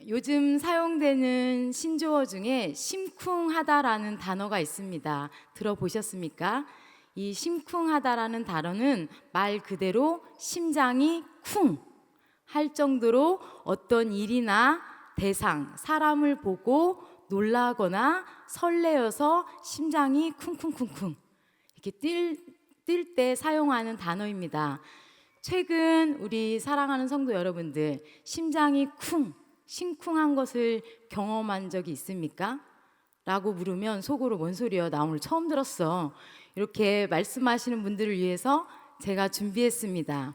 요즘 사용되는 신조어 중에 심쿵하다라는 단어가 있습니다. 들어보셨습니까? 이 심쿵하다라는 단어는 말 그대로 심장이 쿵 할 정도로 어떤 일이나 대상, 사람을 보고 놀라거나 설레어서 심장이 쿵쿵쿵쿵 이렇게 뛸 때 사용하는 단어입니다. 최근 우리 사랑하는 성도 여러분들, 심장이 심쿵한 것을 경험한 적이 있습니까? 라고 물으면 속으로 뭔 소리야? 나 오늘 처음 들었어. 이렇게 말씀하시는 분들을 위해서 제가 준비했습니다.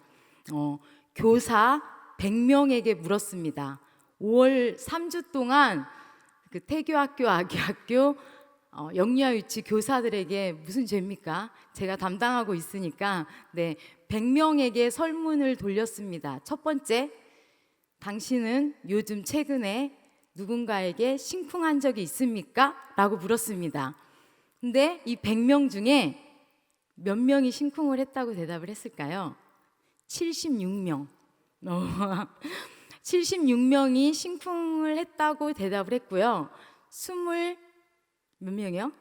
교사 100명에게 물었습니다. 5월 3주 동안 그 태교학교, 아기학교, 영유아 유치 교사들에게 무슨 죄입니까? 제가 담당하고 있으니까 100명에게 설문을 돌렸습니다. 첫 번째, 당신은 요즘 최근에 누군가에게 심쿵한 적이 있습니까? 라고 물었습니다. 근데 이 100명 중에 몇 명이 심쿵을 했다고 대답을 했을까요? 76명. 76명이 심쿵을 했다고 대답을 했고요. 몇 명이요?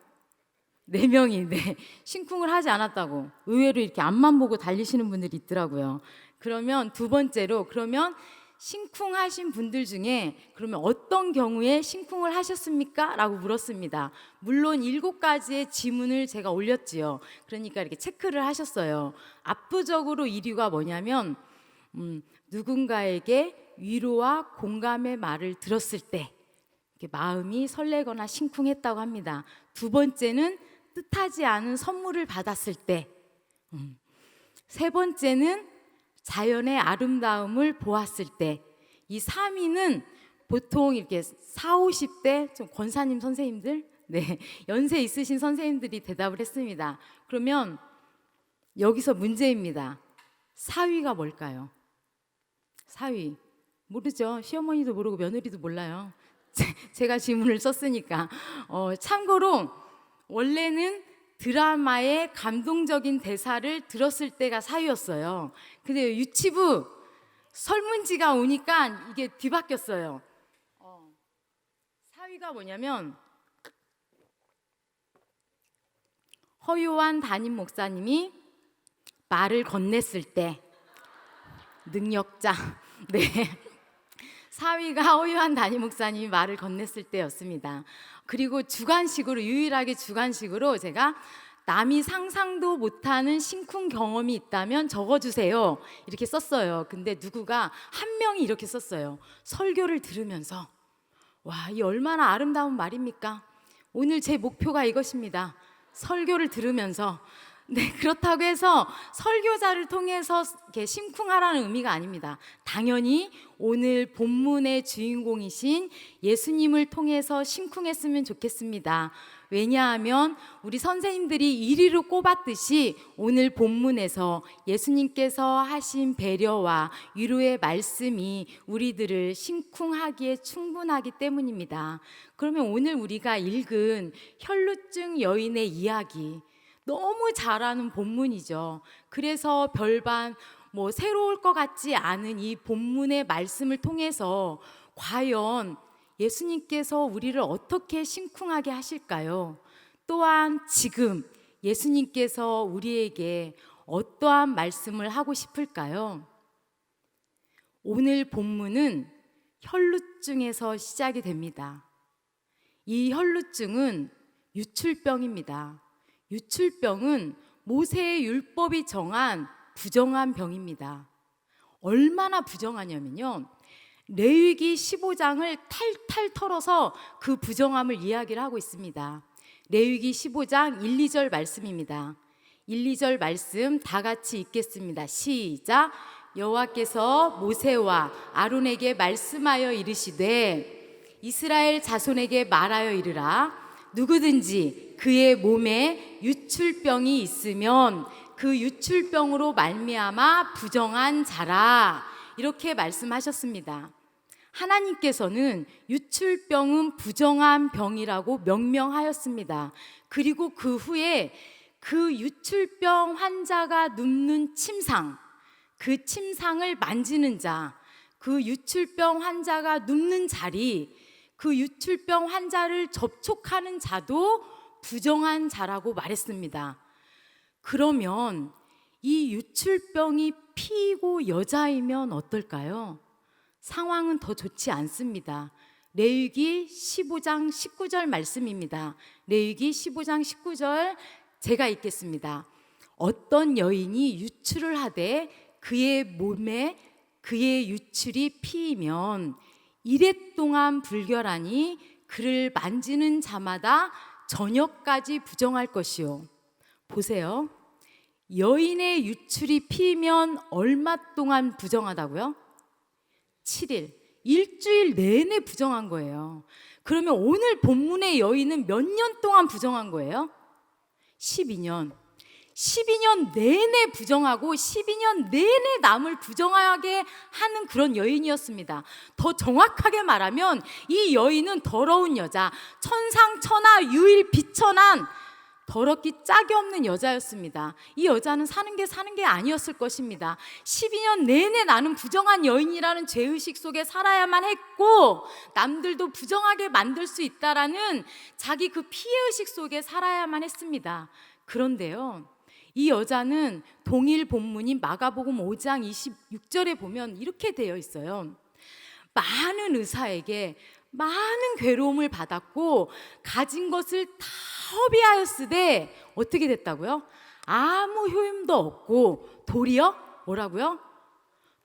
4명이 심쿵을 하지 않았다고. 의외로 이렇게 앞만 보고 달리시는 분들이 있더라고요. 그러면 두 번째로, 그러면 심쿵하신 분들 중에 그러면 어떤 경우에 심쿵을 하셨습니까? 라고 물었습니다. 물론 7가지의 지문을 제가 올렸지요. 그러니까 이렇게 체크를 하셨어요. 압도적으로 1위가 뭐냐면 누군가에게 위로와 공감의 말을 들었을 때 마음이 설레거나 심쿵했다고 합니다. 두 번째는 뜻하지 않은 선물을 받았을 때, 세 번째는 자연의 아름다움을 보았을 때, 이 3위는 보통 이렇게 40, 50대 좀 권사님 선생님들, 연세 있으신 선생님들이 대답을 했습니다. 그러면 여기서 문제입니다. 4위가 뭘까요? 4위 모르죠. 시어머니도 모르고 며느리도 몰라요. 제가 지문을 썼으니까. 참고로 원래는 드라마의 감동적인 대사를 들었을 때가 4위였어요. 근데 유치부 설문지가 오니까 이게 뒤바뀌었어요. 4위가 뭐냐면 허요한 담임 목사님이 말을 건넸을 때, 능력자. 4위가 허요한 담임 목사님이 말을 건넸을 때였습니다. 그리고 유일하게 주관식으로 제가 남이 상상도 못하는 심쿵 경험이 있다면 적어주세요. 이렇게 썼어요. 근데 누구가 한 명이 이렇게 썼어요. 설교를 들으면서, 와, 이 얼마나 아름다운 말입니까? 오늘 제 목표가 이것입니다. 설교를 들으면서. 그렇다고 해서 설교자를 통해서 이렇게 심쿵하라는 의미가 아닙니다. 당연히 오늘 본문의 주인공이신 예수님을 통해서 심쿵했으면 좋겠습니다. 왜냐하면 우리 선생님들이 1위로 꼽았듯이 오늘 본문에서 예수님께서 하신 배려와 위로의 말씀이 우리들을 심쿵하기에 충분하기 때문입니다. 그러면 오늘 우리가 읽은 혈루증 여인의 이야기, 너무 잘 아는 본문이죠. 그래서 별반 새로울 것 같지 않은 이 본문의 말씀을 통해서 과연 예수님께서 우리를 어떻게 심쿵하게 하실까요? 또한 지금 예수님께서 우리에게 어떠한 말씀을 하고 싶을까요? 오늘 본문은 혈루증에서 시작이 됩니다. 이 혈루증은 유출병입니다. 유출병은 모세의 율법이 정한 부정한 병입니다. 얼마나 부정하냐면요, 레위기 15장을 탈탈 털어서 그 부정함을 이야기를 하고 있습니다. 레위기 15장 1, 2절 말씀입니다. 1, 2절 말씀 다 같이 읽겠습니다. 시작. 여호와께서 모세와 아론에게 말씀하여 이르시되 이스라엘 자손에게 말하여 이르라. 누구든지 그의 몸에 유출병이 있으면 그 유출병으로 말미암아 부정한 자라. 이렇게 말씀하셨습니다. 하나님께서는 유출병은 부정한 병이라고 명명하였습니다. 그리고 그 후에 그 유출병 환자가 눕는 침상, 그 침상을 만지는 자, 그 유출병 환자가 눕는 자리, 그 유출병 환자를 접촉하는 자도 부정한 자라고 말했습니다. 그러면 이 유출병이 피이고 여자이면 어떨까요? 상황은 더 좋지 않습니다. 레위기 15장 19절 말씀입니다. 레위기 15장 19절 제가 읽겠습니다. 어떤 여인이 유출을 하되 그의 몸에 그의 유출이 피이면 이레 동안 불결하니 그를 만지는 자마다 저녁까지 부정할 것이요. 보세요. 여인의 유출이 피이면 얼마 동안 부정하다고요? 7일. 일주일 내내 부정한 거예요. 그러면 오늘 본문의 여인은 몇 년 동안 부정한 거예요? 12년. 12년 내내 부정하고 12년 내내 남을 부정하게 하는 그런 여인이었습니다. 더 정확하게 말하면 이 여인은 더러운 여자, 천상천하 유일 비천한 더럽기 짝이 없는 여자였습니다. 이 여자는 사는 게 아니었을 것입니다. 12년 내내 나는 부정한 여인이라는 죄의식 속에 살아야만 했고 남들도 부정하게 만들 수 있다라는 자기 그 피해의식 속에 살아야만 했습니다. 그런데요, 이 여자는 동일 본문인 마가복음 5장 26절에 보면 이렇게 되어 있어요. 많은 의사에게 많은 괴로움을 받았고 가진 것을 다 허비하였으되 어떻게 됐다고요? 아무 효임도 없고 도리어 뭐라고요?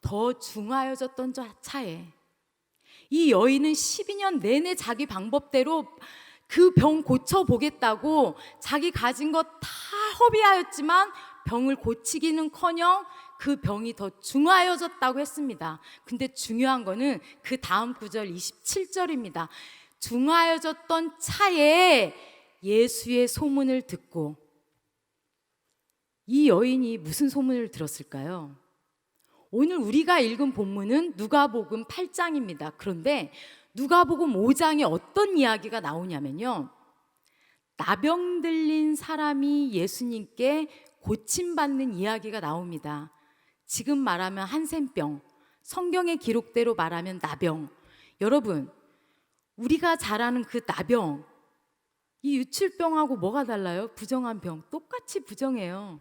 더 중하여졌던 차에 이 여인은 12년 내내 자기 방법대로 그 병 고쳐보겠다고 자기 가진 것 다 허비하였지만 병을 고치기는커녕 그 병이 더 중하여졌다고 했습니다. 근데 중요한 거는 그 다음 구절 27절입니다. 중하여졌던 차에 예수의 소문을 듣고, 이 여인이 무슨 소문을 들었을까요? 오늘 우리가 읽은 본문은 누가복음 8장입니다. 그런데 누가복음 5장에 어떤 이야기가 나오냐면요, 나병 들린 사람이 예수님께 고침받는 이야기가 나옵니다. 지금 말하면 한센병, 성경의 기록대로 말하면 나병. 여러분, 우리가 잘 아는 그 나병, 이 유출병하고 뭐가 달라요? 부정한 병, 똑같이 부정해요.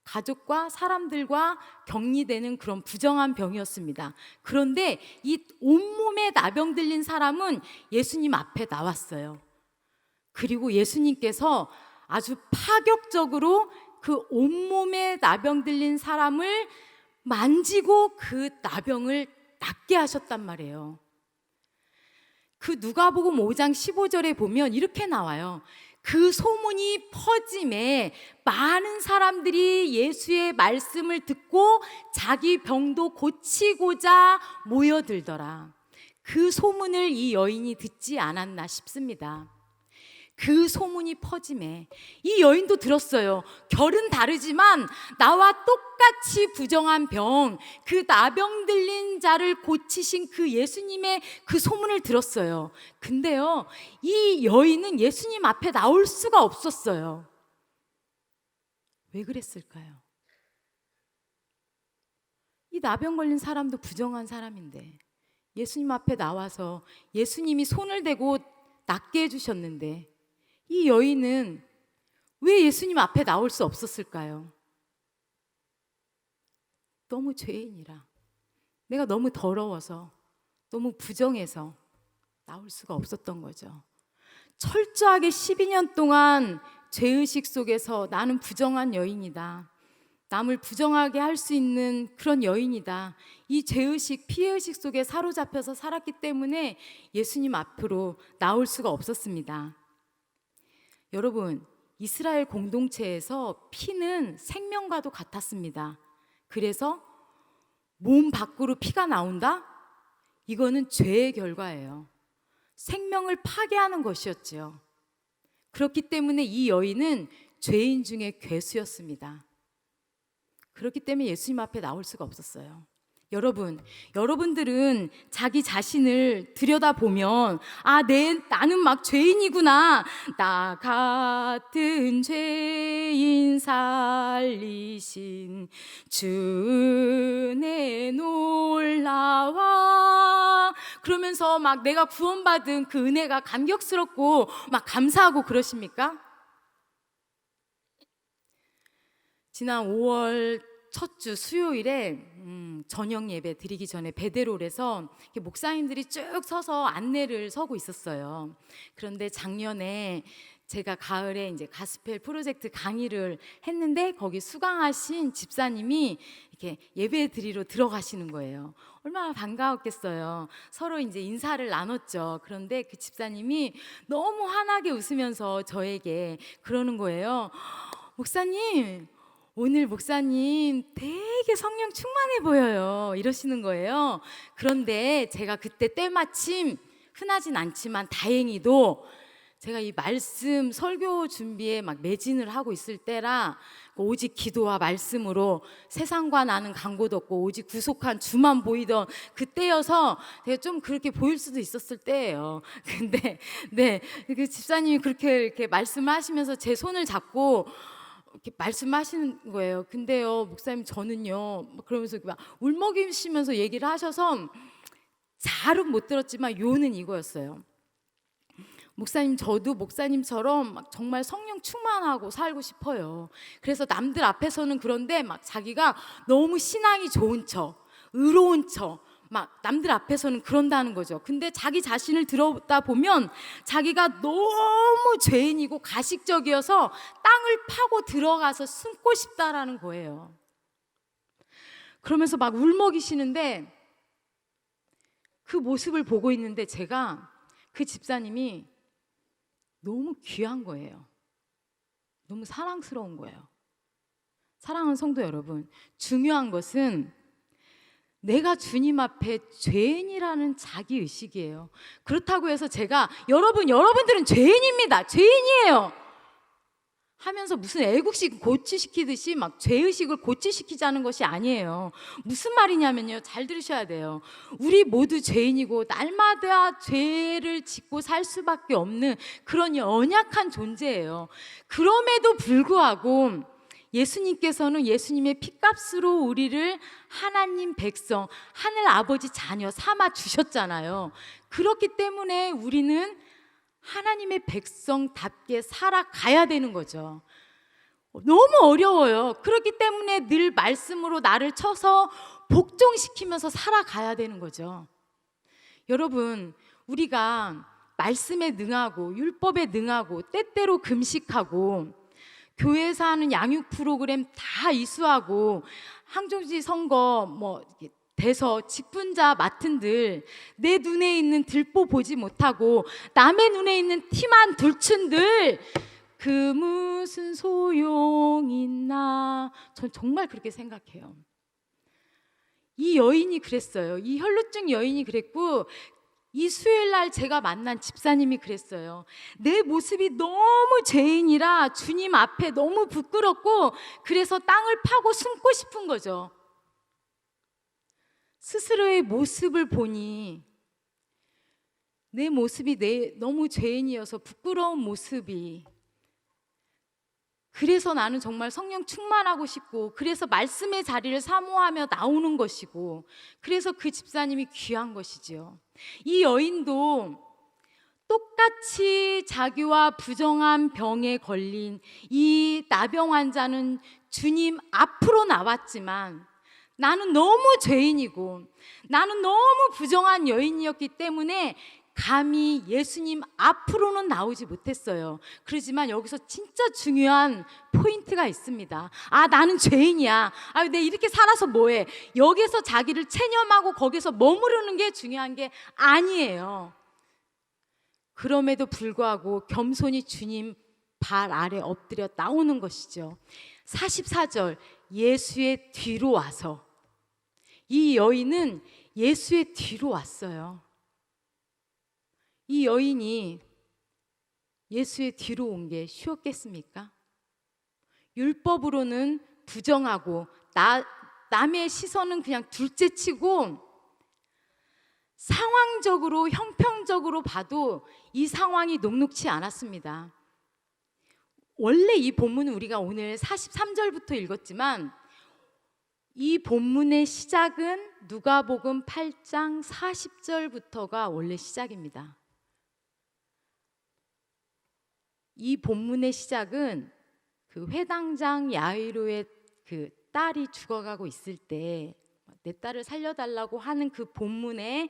가족과 사람들과 격리되는 그런 부정한 병이었습니다. 그런데 이 온몸에 나병 들린 사람은 예수님 앞에 나왔어요. 그리고 예수님께서 아주 파격적으로 그 온몸에 나병 들린 사람을 만지고 그 나병을 낫게 하셨단 말이에요. 그 누가복음 5장 15절에 보면 이렇게 나와요. 그 소문이 퍼짐에 많은 사람들이 예수의 말씀을 듣고 자기 병도 고치고자 모여들더라. 그 소문을 이 여인이 듣지 않았나 싶습니다. 그 소문이 퍼짐에 이 여인도 들었어요. 결은 다르지만 나와 똑같이 부정한 병, 그 나병 들린 자를 고치신 그 예수님의 그 소문을 들었어요. 근데요, 이 여인은 예수님 앞에 나올 수가 없었어요. 왜 그랬을까요? 이 나병 걸린 사람도 부정한 사람인데 예수님 앞에 나와서 예수님이 손을 대고 낫게 해주셨는데 이 여인은 왜 예수님 앞에 나올 수 없었을까요? 너무 죄인이라, 내가 너무 더러워서, 너무 부정해서 나올 수가 없었던 거죠. 철저하게 12년 동안 죄의식 속에서 나는 부정한 여인이다, 남을 부정하게 할 수 있는 그런 여인이다, 이 죄의식, 피해의식 속에 사로잡혀서 살았기 때문에 예수님 앞으로 나올 수가 없었습니다. 여러분, 이스라엘 공동체에서 피는 생명과도 같았습니다. 그래서 몸 밖으로 피가 나온다? 이거는 죄의 결과예요. 생명을 파괴하는 것이었지요. 그렇기 때문에 이 여인은 죄인 중에 괴수였습니다. 그렇기 때문에 예수님 앞에 나올 수가 없었어요. 여러분들은 자기 자신을 들여다보면 나는 막 죄인이구나. 나 같은 죄인 살리신 주내 놀라와 그러면서 막 내가 구원받은 그 은혜가 감격스럽고 막 감사하고 그러십니까? 지난 5월 첫 주 수요일에 저녁 예배 드리기 전에 베데롤에서 목사님들이 쭉 서서 안내를 서고 있었어요. 그런데 작년에 제가 가을에 이제 가스펠 프로젝트 강의를 했는데 거기 수강하신 집사님이 이렇게 예배 드리러 들어가시는 거예요. 얼마나 반가웠겠어요. 서로 이제 인사를 나눴죠. 그런데 그 집사님이 너무 환하게 웃으면서 저에게 그러는 거예요. 목사님, 오늘 목사님 되게 성령 충만해 보여요. 이러시는 거예요. 그런데 제가 그때 때마침 흔하진 않지만 다행히도 제가 이 말씀 설교 준비에 막 매진을 하고 있을 때라 오직 기도와 말씀으로 세상과 나는 간고도 없고 오직 구속한 주만 보이던 그때여서 제가 좀 그렇게 보일 수도 있었을 때예요. 근데 그 집사님이 그렇게 이렇게 말씀하시면서 제 손을 잡고 이렇게 말씀하시는 거예요. 근데요, 목사님 저는요, 그러면서 막 울먹이시면서 얘기를 하셔서 잘은 못 들었지만 요는 이거였어요. 목사님, 저도 목사님처럼 막 정말 성령 충만하고 살고 싶어요. 그래서 남들 앞에서는 그런데 막 자기가 너무 신앙이 좋은 척, 의로운 척, 막 남들 앞에서는 그런다는 거죠. 근데 자기 자신을 들어다 보면 자기가 너무 죄인이고 가식적이어서 땅을 파고 들어가서 숨고 싶다라는 거예요. 그러면서 막 울먹이시는데 그 모습을 보고 있는데 제가 그 집사님이 너무 귀한 거예요. 너무 사랑스러운 거예요. 사랑하는 성도 여러분, 중요한 것은 내가 주님 앞에 죄인이라는 자기의식이에요. 그렇다고 해서 제가 여러분들은 죄인입니다. 죄인이에요. 하면서 무슨 애국식 고치시키듯이 막 죄의식을 고치시키자는 것이 아니에요. 무슨 말이냐면요. 잘 들으셔야 돼요. 우리 모두 죄인이고 날마다 죄를 짓고 살 수밖에 없는 그런 연약한 존재예요. 그럼에도 불구하고 예수님께서는 예수님의 피값으로 우리를 하나님 백성, 하늘 아버지 자녀 삼아 주셨잖아요. 그렇기 때문에 우리는 하나님의 백성답게 살아가야 되는 거죠. 너무 어려워요. 그렇기 때문에 늘 말씀으로 나를 쳐서 복종시키면서 살아가야 되는 거죠. 여러분, 우리가 말씀에 능하고 율법에 능하고 때때로 금식하고 교회에서 하는 양육 프로그램 다 이수하고 항정지 선거 돼서 직분자 맡은들 내 눈에 있는 들보 보지 못하고 남의 눈에 있는 티만 들춘들 그 무슨 소용 있나. 전 정말 그렇게 생각해요. 이 여인이 그랬어요. 이 혈루증 여인이 그랬고 이 수요일 날 제가 만난 집사님이 그랬어요. 내 모습이 너무 죄인이라 주님 앞에 너무 부끄럽고 그래서 땅을 파고 숨고 싶은 거죠. 스스로의 모습을 보니 내 모습이 너무 죄인이어서 부끄러운 모습이, 그래서 나는 정말 성령 충만하고 싶고 그래서 말씀의 자리를 사모하며 나오는 것이고 그래서 그 집사님이 귀한 것이지요. 이 여인도 똑같이 자기와 부정한 병에 걸린 이 나병 환자는 주님 앞으로 나왔지만 나는 너무 죄인이고 나는 너무 부정한 여인이었기 때문에 감히 예수님 앞으로는 나오지 못했어요. 그러지만 여기서 진짜 중요한 포인트가 있습니다. 나는 죄인이야. 내가 이렇게 살아서 뭐해. 여기서 자기를 체념하고 거기서 머무르는 게 중요한 게 아니에요. 그럼에도 불구하고 겸손히 주님 발 아래 엎드려 나오는 것이죠. 44절, 예수의 뒤로 와서. 이 여인은 예수의 뒤로 왔어요. 이 여인이 예수의 뒤로 온 게 쉬웠겠습니까? 율법으로는 부정하고 남의 시선은 그냥 둘째치고 상황적으로 형평적으로 봐도 이 상황이 녹록치 않았습니다. 원래 이 본문은 우리가 오늘 43절부터 읽었지만 이 본문의 시작은 누가복음 8장 40절부터가 원래 시작입니다. 이 본문의 시작은 그 회당장 야이로의 그 딸이 죽어가고 있을 때 내 딸을 살려달라고 하는 그 본문의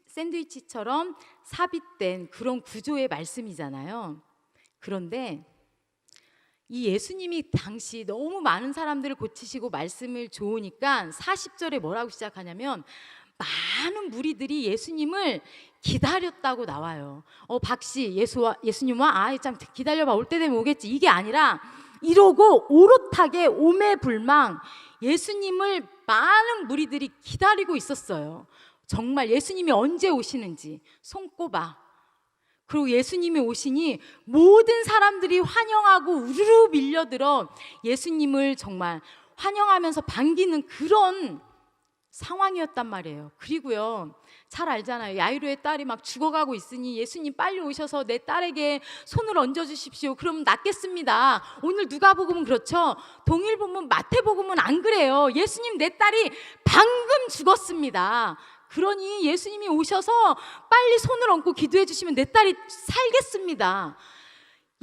샌드위치처럼 삽입된 그런 구조의 말씀이잖아요. 그런데 이 예수님이 당시 너무 많은 사람들을 고치시고 말씀을 좋으니까 40절에 뭐라고 시작하냐면 많은 무리들이 예수님을 기다렸다고 나와요. 박씨 예수님아 참 기다려봐, 올 때 되면 오겠지, 이게 아니라 이러고 오롯하게 오매불망 예수님을 많은 무리들이 기다리고 있었어요. 정말 예수님이 언제 오시는지 손꼽아. 그리고 예수님이 오시니 모든 사람들이 환영하고 우르르 밀려들어 예수님을 정말 환영하면서 반기는 그런 상황이었단 말이에요. 그리고요, 잘 알잖아요. 야이로의 딸이 막 죽어가고 있으니 예수님 빨리 오셔서 내 딸에게 손을 얹어주십시오. 그럼 낫겠습니다. 오늘 누가복음은 그렇죠. 동일본문 마태복음은 안 그래요. 예수님 내 딸이 방금 죽었습니다. 그러니 예수님이 오셔서 빨리 손을 얹고 기도해 주시면 내 딸이 살겠습니다.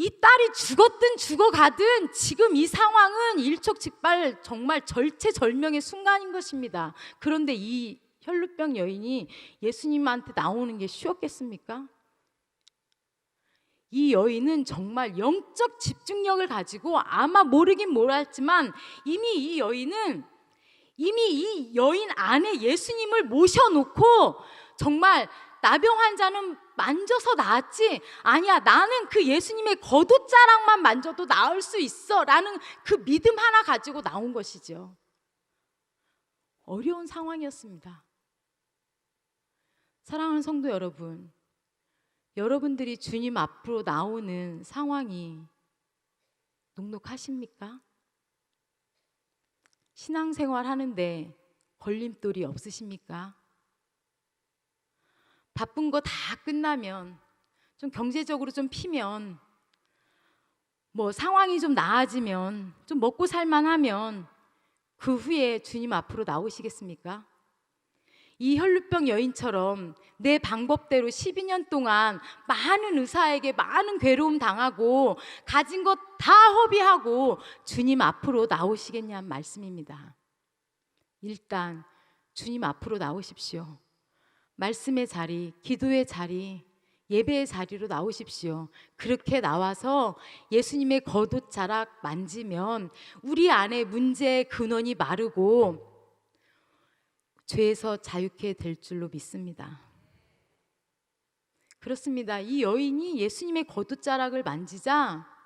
이 딸이 죽었든 죽어가든 지금 이 상황은 일촉즉발 정말 절체절명의 순간인 것입니다. 그런데 이 혈루병 여인이 예수님한테 나오는 게 쉬웠겠습니까? 이 여인은 정말 영적 집중력을 가지고 아마 모르긴 몰랐지만 이미 이 여인 안에 예수님을 모셔놓고 정말 나병 환자는 만져서 나았지, 아니야 나는 그 예수님의 겉옷자락만 만져도 나을 수 있어 라는 그 믿음 하나 가지고 나온 것이죠. 어려운 상황이었습니다. 사랑하는 성도 여러분, 여러분들이 주님 앞으로 나오는 상황이 녹록하십니까? 신앙생활 하는데 걸림돌이 없으십니까? 바쁜 거 다 끝나면, 좀 경제적으로 좀 피면, 뭐 상황이 좀 나아지면, 좀 먹고 살만하면 그 후에 주님 앞으로 나오시겠습니까? 이 혈루병 여인처럼 내 방법대로 12년 동안 많은 의사에게 많은 괴로움 당하고 가진 것 다 허비하고 주님 앞으로 나오시겠냐는 말씀입니다. 일단 주님 앞으로 나오십시오. 말씀의 자리, 기도의 자리, 예배의 자리로 나오십시오. 그렇게 나와서 예수님의 겉옷자락 만지면 우리 안에 문제의 근원이 마르고 죄에서 자유케 될 줄로 믿습니다. 그렇습니다. 이 여인이 예수님의 겉옷자락을 만지자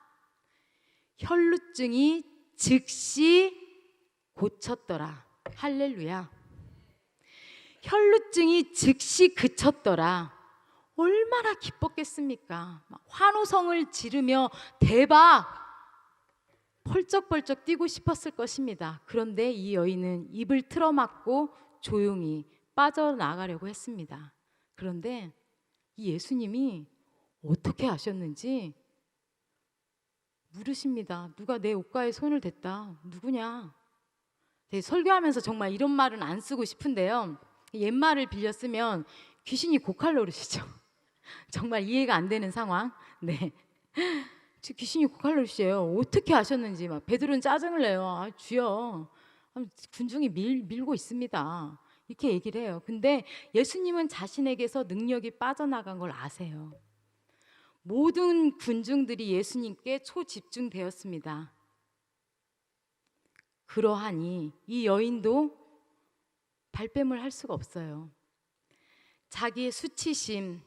혈루증이 즉시 고쳤더라. 할렐루야. 혈루증이 즉시 그쳤더라. 얼마나 기뻤겠습니까? 환호성을 지르며 대박, 펄쩍펄쩍 뛰고 싶었을 것입니다. 그런데 이 여인은 입을 틀어막고 조용히 빠져나가려고 했습니다. 그런데 이 예수님이 어떻게 아셨는지 물으십니다. 누가 내 옷가에 손을 댔다. 누구냐? 설교하면서 정말 이런 말은 안 쓰고 싶은데요, 옛말을 빌려 쓰면 귀신이 고칼 노릇이죠. 정말 이해가 안 되는 상황. 네, 귀신이 고칼 노릇이에요. 어떻게 아셨는지 막 베드로는 짜증을 내요. 주여, 군중이 밀고 있습니다. 이렇게 얘기를 해요. 근데 예수님은 자신에게서 능력이 빠져나간 걸 아세요. 모든 군중들이 예수님께 초집중되었습니다. 그러하니 이 여인도 발뺌을 할 수가 없어요. 자기의 수치심,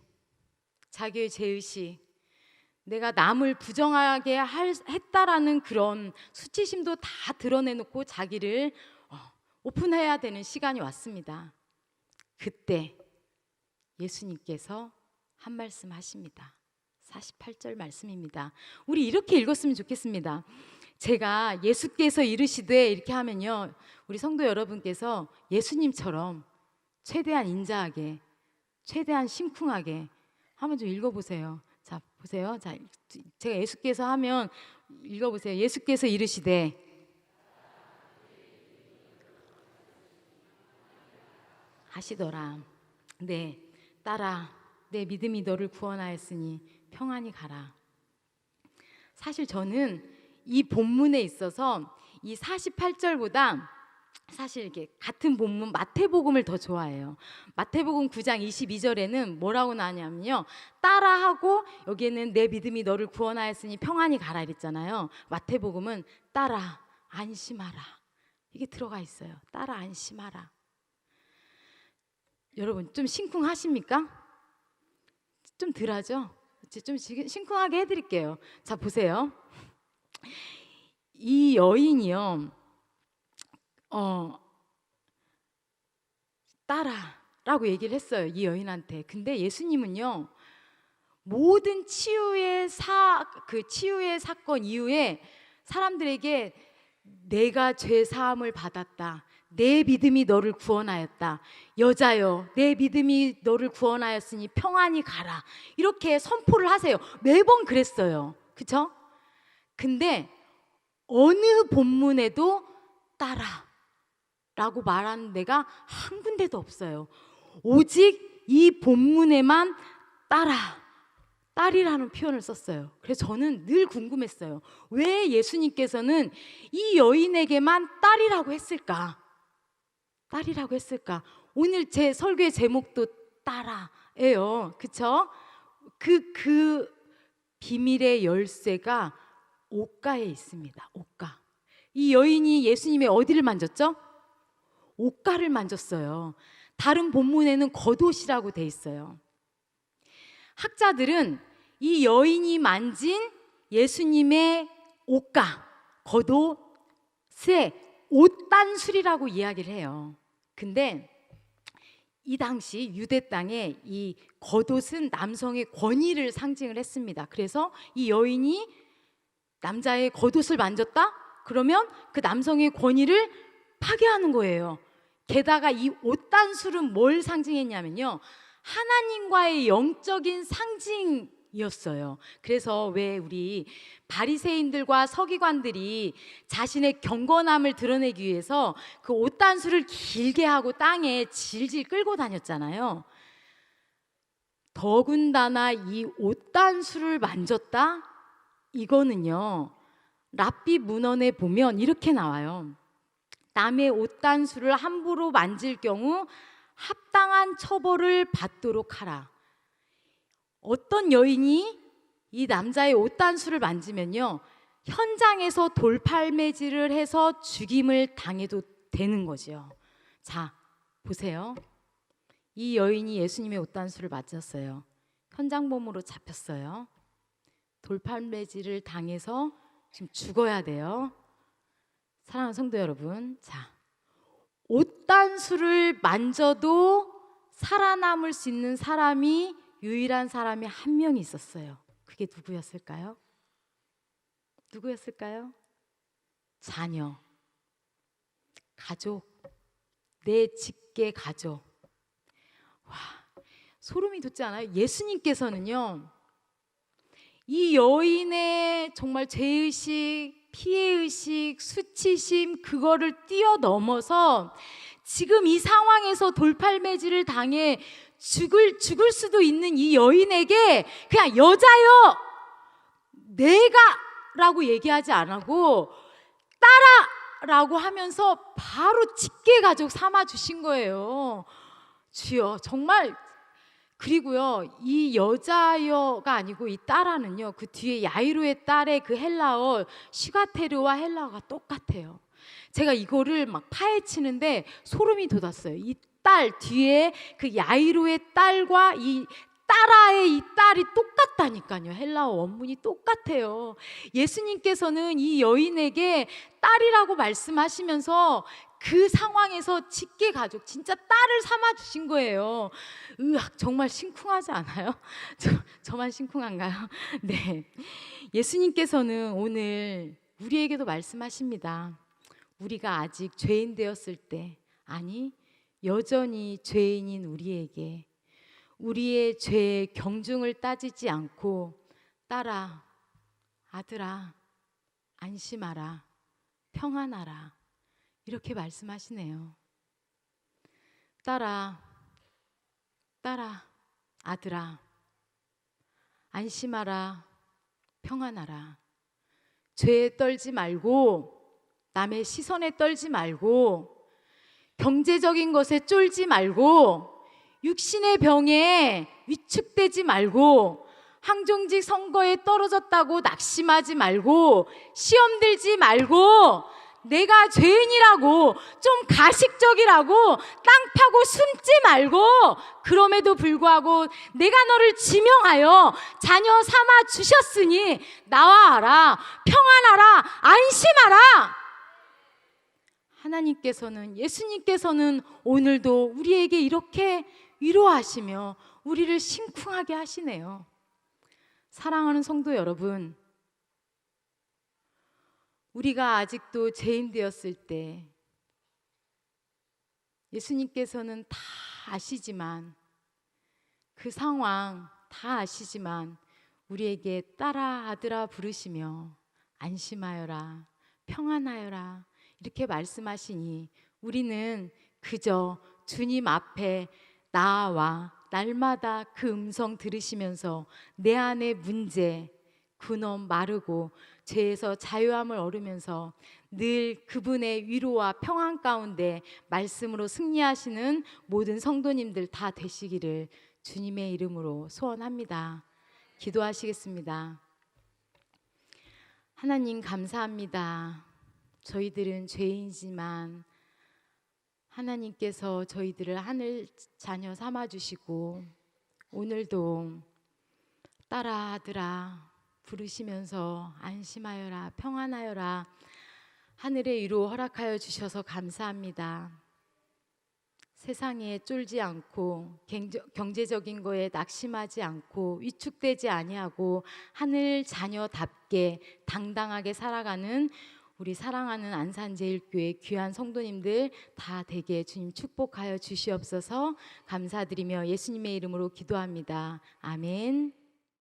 자기의 죄의식, 내가 남을 부정하게 했다라는 그런 수치심도 다 드러내놓고 자기를 오픈해야 되는 시간이 왔습니다. 그때 예수님께서 한 말씀 하십니다. 48절 말씀입니다. 우리 이렇게 읽었으면 좋겠습니다. 제가 예수께서 이르시되 이렇게 하면요, 우리 성도 여러분께서 예수님처럼 최대한 인자하게, 최대한 심쿵하게 한번 좀 읽어보세요. 자, 보세요. 자, 제가 예수께서 하면 읽어보세요. 예수께서 이르시되 하시더라. 네, 딸아, 내 믿음이 너를 구원하였으니 평안히 가라. 사실 저는 이 본문에 있어서 이 48절보다 사실 이렇게 같은 본문 마태복음을 더 좋아해요. 마태복음 9장 22절에는 뭐라고 나냐면요, 따라하고 여기에는 내 믿음이 너를 구원하였으니 평안히 가라 이랬잖아요. 마태복음은 따라 안심하라 이게 들어가 있어요. 따라 안심하라. 여러분 좀 심쿵하십니까? 좀 덜하죠? 좀 심쿵하게 해드릴게요. 자, 보세요. 이 여인이요, 따라라고 얘기를 했어요, 이 여인한테. 근데 예수님은요, 모든 치유의 사건 이후에 사람들에게 내가 죄 사함을 받았다, 내 믿음이 너를 구원하였다, 여자여 내 믿음이 너를 구원하였으니 평안히 가라, 이렇게 선포를 하세요. 매번 그랬어요. 그쵸? 근데 어느 본문에도 따라라고 말하는 데가 한 군데도 없어요. 오직 이 본문에만 딸이라는 표현을 썼어요. 그래서 저는 늘 궁금했어요. 왜 예수님께서는 이 여인에게만 딸이라고 했을까? 딸이라고 했을까? 오늘 제 설교의 제목도 따라예요. 그쵸? 그 비밀의 열쇠가 옷가에 있습니다. 옷가. 이 여인이 예수님의 어디를 만졌죠? 옷가를 만졌어요. 다른 본문에는 겉옷이라고 돼 있어요. 학자들은 이 여인이 만진 예수님의 옷가, 겉옷의 옷단술이라고 이야기를 해요. 근데 이 당시 유대 땅에 이 겉옷은 남성의 권위를 상징을 했습니다. 그래서 이 여인이 남자의 겉옷을 만졌다? 그러면 그 남성의 권위를 파괴하는 거예요. 게다가 이 옷단술은 뭘 상징했냐면요, 하나님과의 영적인 상징이었어요. 그래서 왜 우리 바리새인들과 서기관들이 자신의 경건함을 드러내기 위해서 그 옷단술을 길게 하고 땅에 질질 끌고 다녔잖아요. 더군다나 이 옷단술을 만졌다? 이거는요, 랍비 문헌에 보면 이렇게 나와요. 남의 옷단술을 함부로 만질 경우 합당한 처벌을 받도록 하라. 어떤 여인이 이 남자의 옷단술을 만지면요, 현장에서 돌팔매질을 해서 죽임을 당해도 되는 거죠. 자, 보세요. 이 여인이 예수님의 옷단술을 만졌어요. 현장범으로 잡혔어요. 돌팔매질을 당해서 지금 죽어야 돼요. 사랑하는 성도 여러분, 자, 옷단술을 만져도 살아남을 수 있는 사람이, 유일한 사람이 한 명 있었어요. 그게 누구였을까요? 누구였을까요? 자녀, 가족, 내 직계 가족. 와, 소름이 돋지 않아요? 예수님께서는요, 이 여인의 정말 죄의식, 피해의식, 수치심, 그거를 뛰어넘어서 지금 이 상황에서 돌팔매질을 당해 죽을 수도 있는 이 여인에게 그냥 여자여 내가 라고 얘기하지 않고 따라라고 하면서 바로 직계 가족 삼아 주신 거예요. 주여, 정말. 그리고요, 이 여자여가 아니고 이 따라는요, 그 뒤에 야이로의 딸의 그 헬라어 슈가테르와 헬라어가 똑같아요. 제가 이거를 막 파헤치는데 소름이 돋았어요. 이 딸 뒤에 그 야이로의 딸과 이 따라의 이 딸이 똑같다니까요. 헬라어 원문이 똑같아요. 예수님께서는 이 여인에게 딸이라고 말씀하시면서 그 상황에서 직계 가족, 진짜 딸을 삼아 주신 거예요. 으악, 정말 심쿵하지 않아요? 저만 심쿵한가요? 네. 예수님께서는 오늘 우리에게도 말씀하십니다. 우리가 아직 죄인 되었을 때, 아니 여전히 죄인인 우리에게 우리의 죄의 경중을 따지지 않고 딸아, 아들아, 안심하라, 평안하라, 이렇게 말씀하시네요. 딸아, 아들아, 안심하라, 평안하라. 죄에 떨지 말고, 남의 시선에 떨지 말고, 경제적인 것에 쫄지 말고, 육신의 병에 위축되지 말고, 항종직 선거에 떨어졌다고 낙심하지 말고, 시험 들지 말고, 내가 죄인이라고 좀 가식적이라고 땅 파고 숨지 말고, 그럼에도 불구하고 내가 너를 지명하여 자녀 삼아 주셨으니 나와라, 평안하라, 안심하라. 하나님께서는, 예수님께서는 오늘도 우리에게 이렇게 위로하시며 우리를 심쿵하게 하시네요. 사랑하는 성도 여러분, 우리가 아직도 죄인 되었을 때 예수님께서는 다 아시지만, 그 상황 다 아시지만 우리에게 딸아, 아들아 부르시며 안심하여라, 평안하여라 이렇게 말씀하시니, 우리는 그저 주님 앞에 나아와 날마다 그 음성 들으시면서 내 안의 문제, 근엄 마르고 죄에서 자유함을 얻으면서 늘 그분의 위로와 평안 가운데 말씀으로 승리하시는 모든 성도님들 다 되시기를 주님의 이름으로 소원합니다. 기도하시겠습니다. 하나님 감사합니다. 저희들은 죄인이지만 하나님께서 저희들을 하늘 자녀 삼아주시고 오늘도 딸아, 아들아 부르시면서 안심하여라, 평안하여라 하늘의 위로 허락하여 주셔서 감사합니다. 세상에 쫄지 않고 경제적인 거에 낙심하지 않고 위축되지 아니하고 하늘 자녀답게 당당하게 살아가는 우리 사랑하는 안산제일교회 귀한 성도님들 다 되게 주님 축복하여 주시옵소서. 감사드리며 예수님의 이름으로 기도합니다. 아멘.